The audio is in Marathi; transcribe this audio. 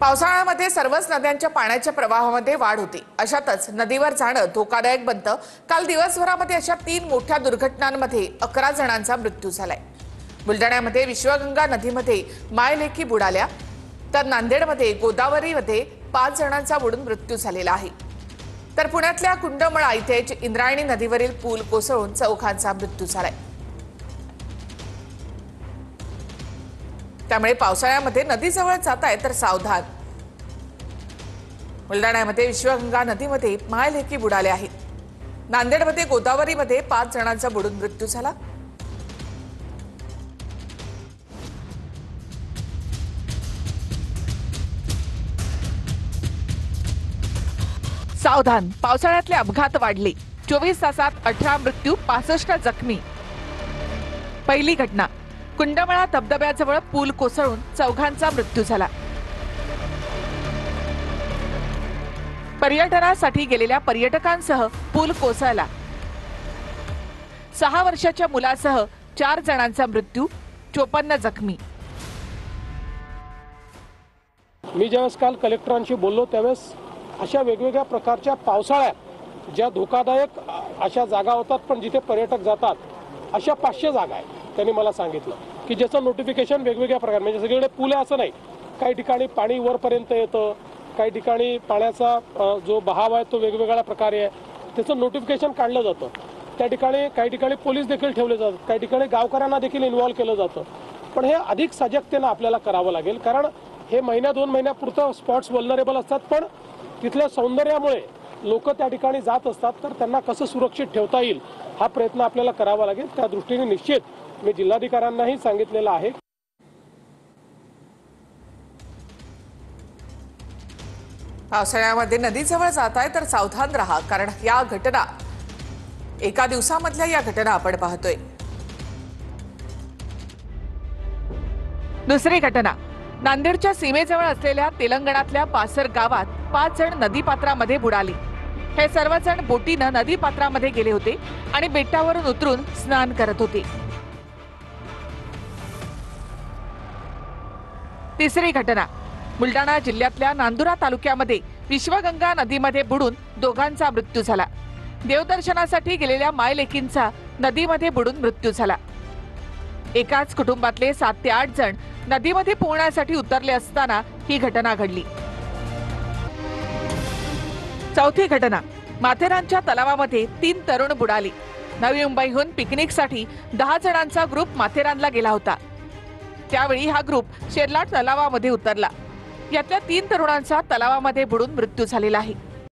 पावसाळ्यामध्ये सर्वच नद्यांच्या पाण्याच्या प्रवाहामध्ये वाढ होती। अशातच नदीवर जाणं धोकादायक बनतं। काल दिवसभरामध्ये अशा 3 मोठ्या दुर्घटनांमध्ये 11 जणांचा मृत्यू झालाय। बुलढाण्यामध्ये विश्वगंगा नदीमध्ये मायलेकी बुडाल्या, तर नांदेडमध्ये गोदावरीमध्ये 5 जणांचा बुडून मृत्यू झालेला आहे। तर पुण्यातल्या कुंडमळा इथे इंद्रायणी नदीवरील पूल कोसळून चौघांचा मृत्यू झालाय। त्यामुळे पावसाळ्यामध्ये नदीजवळ जाताय तर सावधान। बुलढाण्यामध्ये विश्वगंगा नदीमध्ये मायलेकी बुडाले आहेत। नांदेडमध्ये गोदावरीमध्ये 5 जणांचा बुडून मृत्यू झाला। सावधान, पावसाळ्यातले अपघात वाढले। 24 तासात 18 मृत्यू, 65 जखमी। पहिली घटना, कुंडमळा धबधब्याजवळ पूल कोसळून चौघांचा मृत्यू झाला। पर्यटनासाठी गेलेल्या पर्यटकांसह पूल कोसळला। 6 वर्षाच्या मुलासह 4 जणांचा मृत्यू, 54 जखमी। मी ज्यावेळेस काल कलेक्टरांशी बोललो त्यावेळेस अशा वेगवेगळ्या प्रकारच्या पावसाळ्यात ज्या धोकादायक अशा जागा होतात पण जिथे पर्यटक जातात अशा 500 जागा आहेत। त्यांनी मला सांगितलं की ज्याचं नोटिफिकेशन वेगवेगळ्या प्रकार, म्हणजे सगळीकडे पूल आहे असं नाही, काही ठिकाणी पाणी वरपर्यंत येतं, काही ठिकाणी पाण्याचा जो बहाव आहे तो वेगवेगळ्या प्रकारे आहे, त्याचं नोटिफिकेशन काढलं जातं। त्या ठिकाणी काही ठिकाणी पोलीस देखील ठेवले जातात, काही ठिकाणी गावकऱ्यांना देखील इन्व्हॉल्व केलं जातं। पण हे अधिक सजगतेनं आपल्याला करावं लागेल, कारण हे महिन्या 2 महिन्यापुरतं स्पॉट्स वल्नरेबल असतात, पण तिथल्या सौंदर्यामुळे लोक त्या ठिकाणी जात असतात, तर त्यांना कसं सुरक्षित ठेवता येईल हा प्रयत्न आपल्याला करावा लागेल। त्या दृष्टीने निश्चित मी जिल्हाधिकाऱ्यांनाही सांगितलेलं आहे। पावसाळ्यामध्ये नदीजवळ जाताय तर सावधान राहा, कारण या घटना एका दिवसामधल्या या घटना आपण पाहतोय। दुसरी घटना, नांदेडच्या सीमेजवळ असलेल्या तेलंगणातल्या पासर गावात 5 जण नदीपात्रामध्ये बुडाले। हे सर्वजण बोटीनं नदीपात्रामध्ये गेले होते आणि बेटावरून उतरून स्नान करत होते। तिसरी घटना, बुलढाणा जिल्ह्यातल्या नांदुरा तालुक्यामध्ये विश्वगंगा नदीमध्ये बुडून दोघांचा मृत्यू झाला। देवदर्शनासाठी गेलेल्या मायलेकींचा नदीमध्ये बुडून मृत्यू झाला। एकाच कुटुंबातले 7 ते 8 जण नदीमध्ये पोहण्यासाठी उतरले असताना ही घटना घडली। चौथी घटना, माथेरानच्या तलावामध्ये 3 तरुण बुडाले। नवी मुंबईहून पिकनिकसाठी 10 जणांचा ग्रुप माथेरानला गेला होता। त्यावेळी हा ग्रुप शेरलाट तलावामध्ये उतरला। यातल्या 3 तरुणांचा तलावामध्ये बुडून मृत्यू झालेला आहे।